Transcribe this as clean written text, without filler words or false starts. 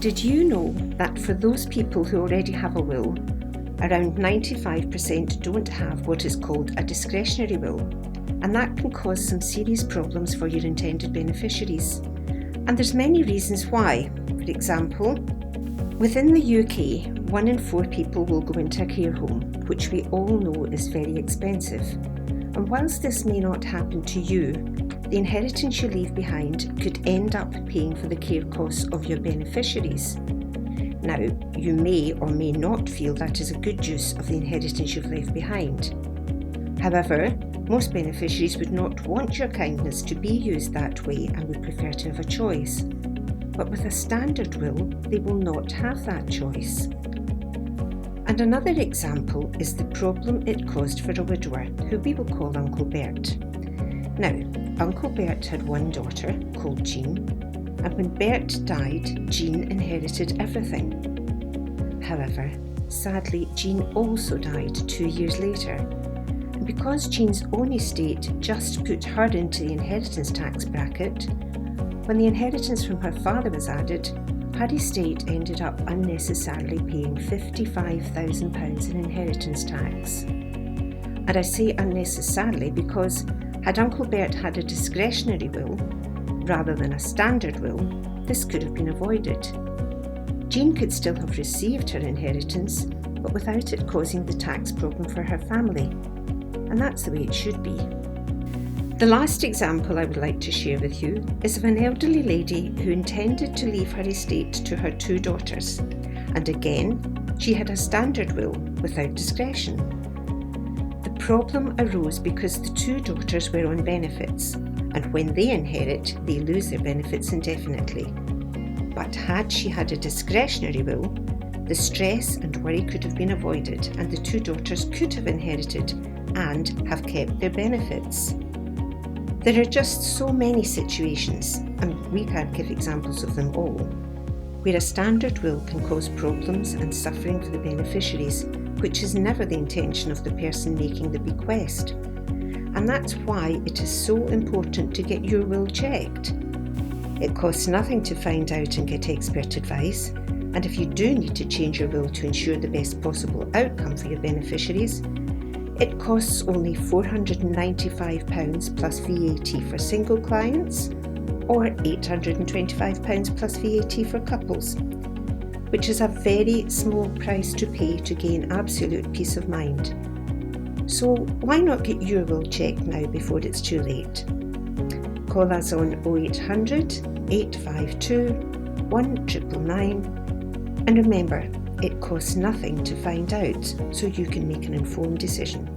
Did you know that for those people who already have a will, around 95% don't have what is called a discretionary will, and that can cause some serious problems for your intended beneficiaries. And there's many reasons why. For example, within the UK, 1 in 4 people will go into a care home, which we all know is very expensive. And whilst this may not happen to you, the inheritance you leave behind could end up paying for the care costs of your beneficiaries. Now, you may or may not feel that is a good use of the inheritance you've left behind. However, most beneficiaries would not want your kindness to be used that way and would prefer to have a choice. But with a standard will, they will not have that choice. And another example is the problem it caused for a widower, who we will call Uncle Bert. Now, Uncle Bert had one daughter called Jean, and when Bert died, Jean inherited everything. However, sadly, Jean also died 2 years later. And because Jean's own estate just put her into the inheritance tax bracket, when the inheritance from her father was added, her estate ended up unnecessarily paying £55,000 in inheritance tax. And I say unnecessarily because had Uncle Bert had a discretionary will, rather than a standard will, this could have been avoided. Jean could still have received her inheritance, but without it causing the tax problem for her family. And that's the way it should be. The last example I would like to share with you is of an elderly lady who intended to leave her estate to her 2 daughters. And again, she had a standard will without discretion. The problem arose because the 2 daughters were on benefits, and when they inherit, they lose their benefits indefinitely. But had she had a discretionary will, the stress and worry could have been avoided, and the 2 daughters could have inherited and have kept their benefits. There are just so many situations, and we can't give examples of them all, where a standard will can cause problems and suffering for the beneficiaries, which is never the intention of the person making the bequest. And that's why it is so important to get your will checked. It costs nothing to find out and get expert advice, and if you do need to change your will to ensure the best possible outcome for your beneficiaries, it costs only £495 plus VAT for single clients, or £825 plus VAT for couples, which is a very small price to pay to gain absolute peace of mind. So why not get your will checked now before it's too late? Call us on 0800 852 1999, and remember, it costs nothing to find out, so you can make an informed decision.